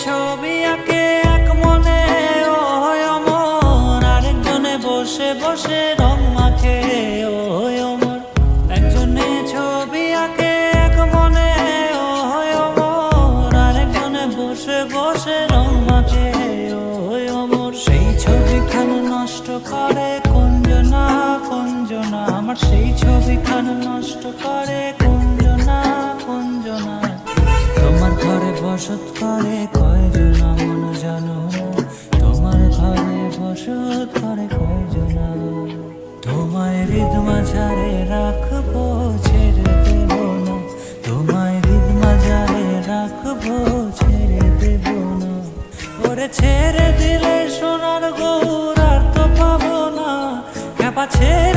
ছবি আঁকে এক মনে ও অমর, আরেকজনে বসে বসে রং মাখে ও অমর। একজনে ছবি আঁকে এক মনে ও অমর, আরেকজনে বসে বসে রং মাখে ও অমর। সেই ছবিখান নষ্ট করে কুঞ্জনা কুঞ্জনা, আমার সেই ছবিখান নষ্ট করে কুঞ্জনা কুঞ্জনা। তোমার ঘরে বসত করে কয়জনা মন জানো না, তোমার ঘরে বসত করে কয়জনা। তোমায় হৃদ মাঝারে রাখবো ছেড়ে দেব না, তোমায় হৃদ মাঝারে রাখবো ছেড়ে দেব না। ওরে ছেড়ে দিলে সোনার গৌর আর তো পাবো না, খ্যাপা ছেড়ে